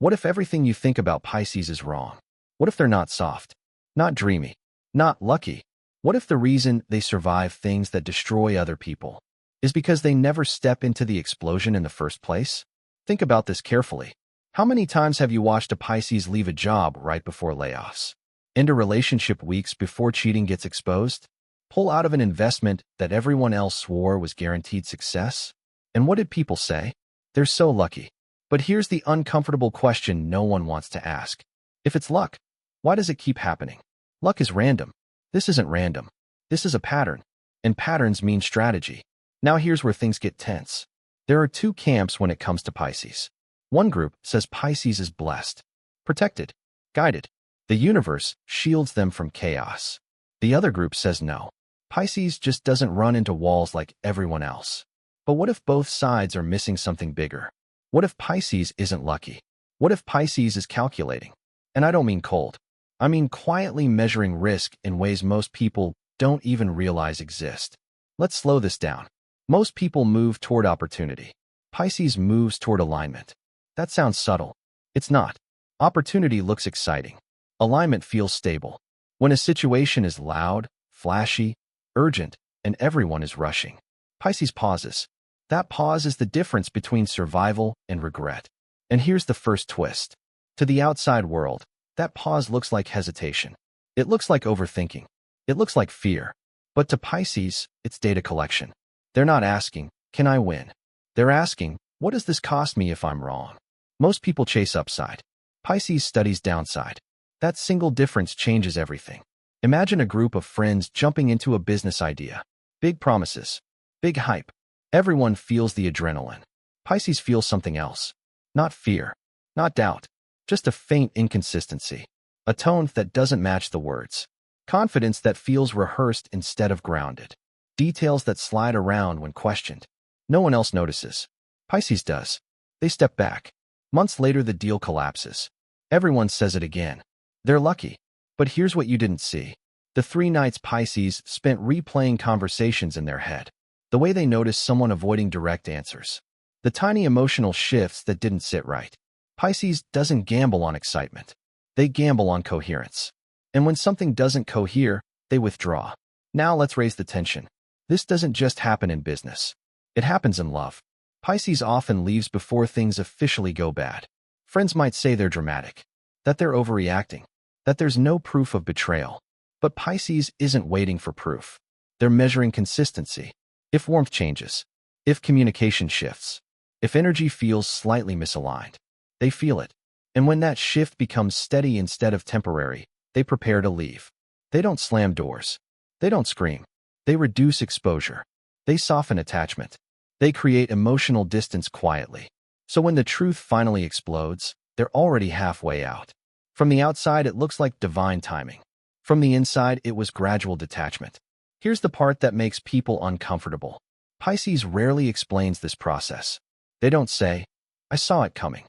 What if everything you think about Pisces is wrong? What if they're not soft, not dreamy, not lucky? What if the reason they survive things that destroy other people is because they never step into the explosion in the first place? Think about this carefully. How many times have you watched a Pisces leave a job right before layoffs? End a relationship weeks before cheating gets exposed? Pull out of an investment that everyone else swore was guaranteed success? And what did people say? They're so lucky. But here's the uncomfortable question no one wants to ask. If it's luck, why does it keep happening? Luck is random. This isn't random. This is a pattern. And patterns mean strategy. Now here's where things get tense. There are two camps when it comes to Pisces. One group says Pisces is blessed, protected, guided. The universe shields them from chaos. The other group says no. Pisces just doesn't run into walls like everyone else. But what if both sides are missing something bigger? What if Pisces isn't lucky? What if Pisces is calculating? And I don't mean cold. I mean quietly measuring risk in ways most people don't even realize exist. Let's slow this down. Most people move toward opportunity. Pisces moves toward alignment. That sounds subtle. It's not. Opportunity looks exciting. Alignment feels stable. When a situation is loud, flashy, urgent, and everyone is rushing, Pisces pauses. That pause is the difference between survival and regret. And here's the first twist. To the outside world, that pause looks like hesitation. It looks like overthinking. It looks like fear. But to Pisces, it's data collection. They're not asking, can I win? They're asking, what does this cost me if I'm wrong? Most people chase upside. Pisces studies downside. That single difference changes everything. Imagine a group of friends jumping into a business idea. Big promises. Big hype. Everyone feels the adrenaline. Pisces feels something else. Not fear. Not doubt. Just a faint inconsistency. A tone that doesn't match the words. Confidence that feels rehearsed instead of grounded. Details that slide around when questioned. No one else notices. Pisces does. They step back. Months later, the deal collapses. Everyone says it again. They're lucky. But here's what you didn't see. The 3 nights Pisces spent replaying conversations in their head. The way they noticed someone avoiding direct answers. The tiny emotional shifts that didn't sit right. Pisces doesn't gamble on excitement. They gamble on coherence. And when something doesn't cohere, they withdraw. Now let's raise the tension. This doesn't just happen in business. It happens in love. Pisces often leaves before things officially go bad. Friends might say they're dramatic, that they're overreacting, that there's no proof of betrayal. But Pisces isn't waiting for proof. They're measuring consistency. If warmth changes, if communication shifts, if energy feels slightly misaligned, they feel it. And when that shift becomes steady instead of temporary, they prepare to leave. They don't slam doors. They don't scream. They reduce exposure. They soften attachment. They create emotional distance quietly. So when the truth finally explodes, they're already halfway out. From the outside, it looks like divine timing. From the inside, it was gradual detachment. Here's the part that makes people uncomfortable. Pisces rarely explains this process. They don't say, I saw it coming.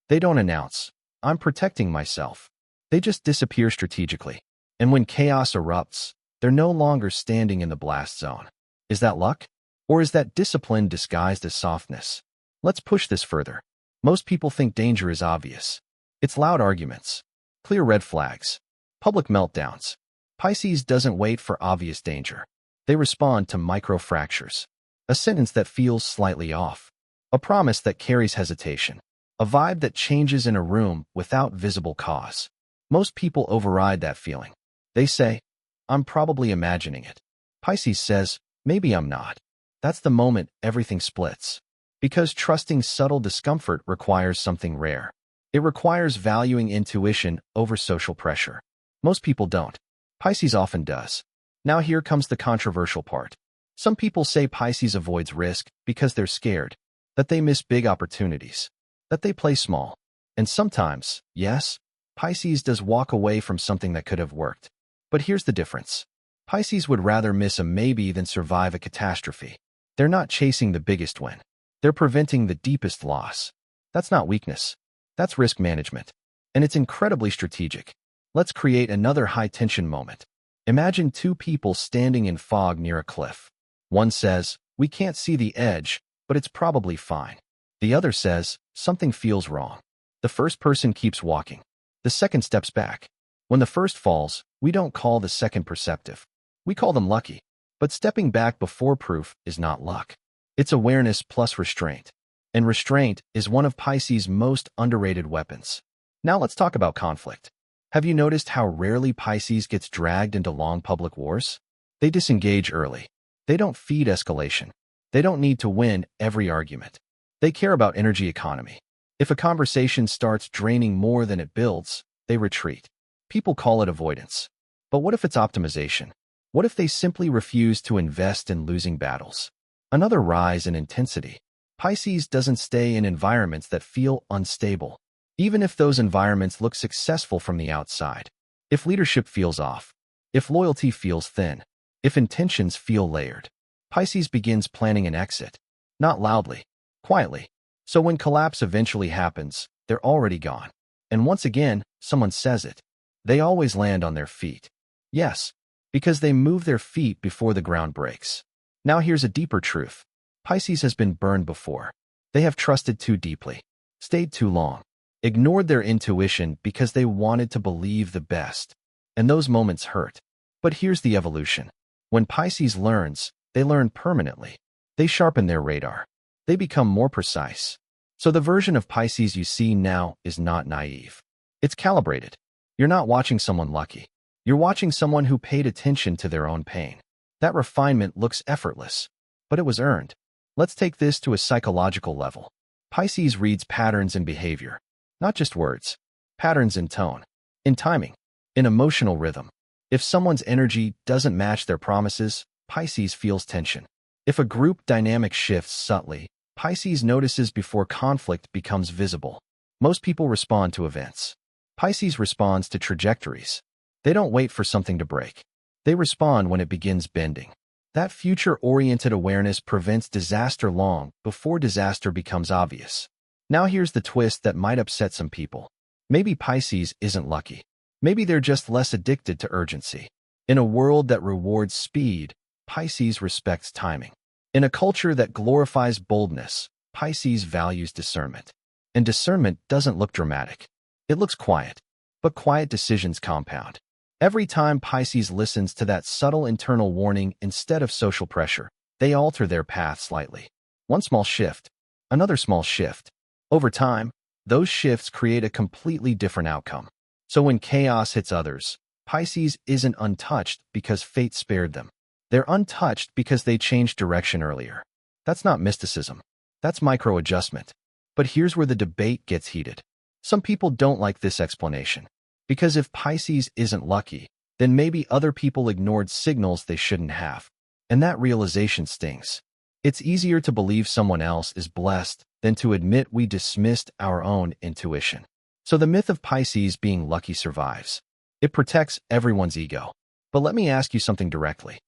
They don't announce, I'm protecting myself. They just disappear strategically. And when chaos erupts, they're no longer standing in the blast zone. Is that luck? Or is that discipline disguised as softness? Let's push this further. Most people think danger is obvious. It's loud arguments, clear red flags, public meltdowns. Pisces doesn't wait for obvious danger. They respond to micro-fractures. A sentence that feels slightly off. A promise that carries hesitation. A vibe that changes in a room without visible cause. Most people override that feeling. They say, I'm probably imagining it. Pisces says, maybe I'm not. That's the moment everything splits. Because trusting subtle discomfort requires something rare. It requires valuing intuition over social pressure. Most people don't. Pisces often does. Now here comes the controversial part. Some people say Pisces avoids risk because they're scared, that they miss big opportunities, that they play small. And sometimes, yes, Pisces does walk away from something that could have worked. But here's the difference. Pisces would rather miss a maybe than survive a catastrophe. They're not chasing the biggest win. They're preventing the deepest loss. That's not weakness. That's risk management. And it's incredibly strategic. Let's create another high-tension moment. Imagine 2 people standing in fog near a cliff. One says, we can't see the edge, but it's probably fine. The other says, something feels wrong. The first person keeps walking. The second steps back. When the first falls, we don't call the second perceptive. We call them lucky. But stepping back before proof is not luck. It's awareness plus restraint. And restraint is one of Pisces' most underrated weapons. Now let's talk about conflict. Have you noticed how rarely Pisces gets dragged into long public wars? They disengage early. They don't feed escalation. They don't need to win every argument. They care about energy economy. If a conversation starts draining more than it builds, they retreat. People call it avoidance. But what if it's optimization? What if they simply refuse to invest in losing battles? Another rise in intensity. Pisces doesn't stay in environments that feel unstable, even if those environments look successful from the outside. If leadership feels off, if loyalty feels thin, if intentions feel layered, Pisces begins planning an exit. Not loudly, quietly. So when collapse eventually happens, they're already gone. And once again, someone says it. They always land on their feet. Yes, because they move their feet before the ground breaks. Now here's a deeper truth. Pisces has been burned before. They have trusted too deeply, stayed too long, ignored their intuition because they wanted to believe the best. And those moments hurt. But here's the evolution. When Pisces learns, they learn permanently. They sharpen their radar. They become more precise. So the version of Pisces you see now is not naive. It's calibrated. You're not watching someone lucky. You're watching someone who paid attention to their own pain. That refinement looks effortless, but it was earned. Let's take this to a psychological level. Pisces reads patterns in behavior, not just words. Patterns in tone, in timing, in emotional rhythm. If someone's energy doesn't match their promises, Pisces feels tension. If a group dynamic shifts subtly, Pisces notices before conflict becomes visible. Most people respond to events. Pisces responds to trajectories. They don't wait for something to break. They respond when it begins bending. That future-oriented awareness prevents disaster long before disaster becomes obvious. Now here's the twist that might upset some people. Maybe Pisces isn't lucky. Maybe they're just less addicted to urgency. In a world that rewards speed, Pisces respects timing. In a culture that glorifies boldness, Pisces values discernment. And discernment doesn't look dramatic. It looks quiet. But quiet decisions compound. Every time Pisces listens to that subtle internal warning instead of social pressure, they alter their path slightly. One small shift, another small shift. Over time, those shifts create a completely different outcome. So when chaos hits others, Pisces isn't untouched because fate spared them. They're untouched because they changed direction earlier. That's not mysticism. That's micro-adjustment. But here's where the debate gets heated. Some people don't like this explanation. Because if Pisces isn't lucky, then maybe other people ignored signals they shouldn't have. And that realization stings. It's easier to believe someone else is blessed than to admit we dismissed our own intuition. So the myth of Pisces being lucky survives. It protects everyone's ego. But let me ask you something directly.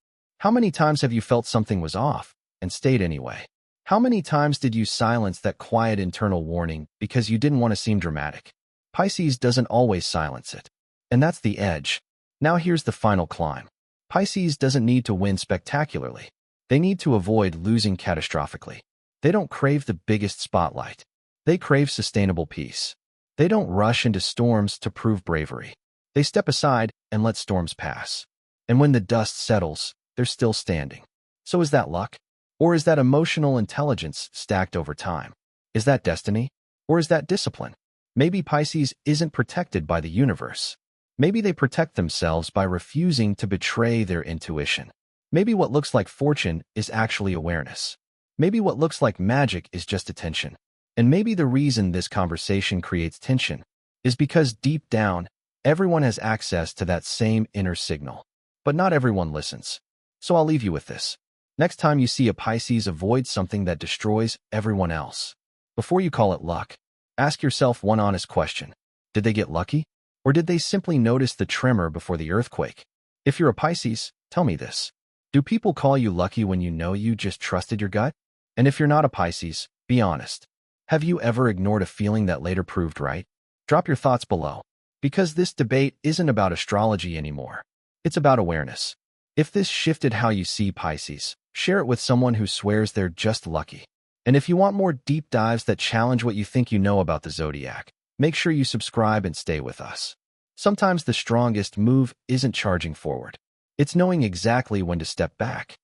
How many times have you felt something was off and stayed anyway? How many times did you silence that quiet internal warning because you didn't want to seem dramatic? Pisces doesn't always silence it. And that's the edge. Now here's the final climb. Pisces doesn't need to win spectacularly. They need to avoid losing catastrophically. They don't crave the biggest spotlight. They crave sustainable peace. They don't rush into storms to prove bravery. They step aside and let storms pass. And when the dust settles, they're still standing. So is that luck? Or is that emotional intelligence stacked over time? Is that destiny? Or is that discipline? Maybe Pisces isn't protected by the universe. Maybe they protect themselves by refusing to betray their intuition. Maybe what looks like fortune is actually awareness. Maybe what looks like magic is just attention. And maybe the reason this conversation creates tension is because deep down, everyone has access to that same inner signal. But not everyone listens. So I'll leave you with this. Next time you see a Pisces avoid something that destroys everyone else. Before you call it luck, ask yourself one honest question. Did they get lucky? Or did they simply notice the tremor before the earthquake? If you're a Pisces, tell me this. Do people call you lucky when you know you just trusted your gut? And if you're not a Pisces, be honest. Have you ever ignored a feeling that later proved right? Drop your thoughts below. Because this debate isn't about astrology anymore. It's about awareness. If this shifted how you see Pisces, share it with someone who swears they're just lucky. And if you want more deep dives that challenge what you think you know about the Zodiac, Make sure you subscribe and stay with us. Sometimes the strongest move isn't charging forward. It's knowing exactly when to step back.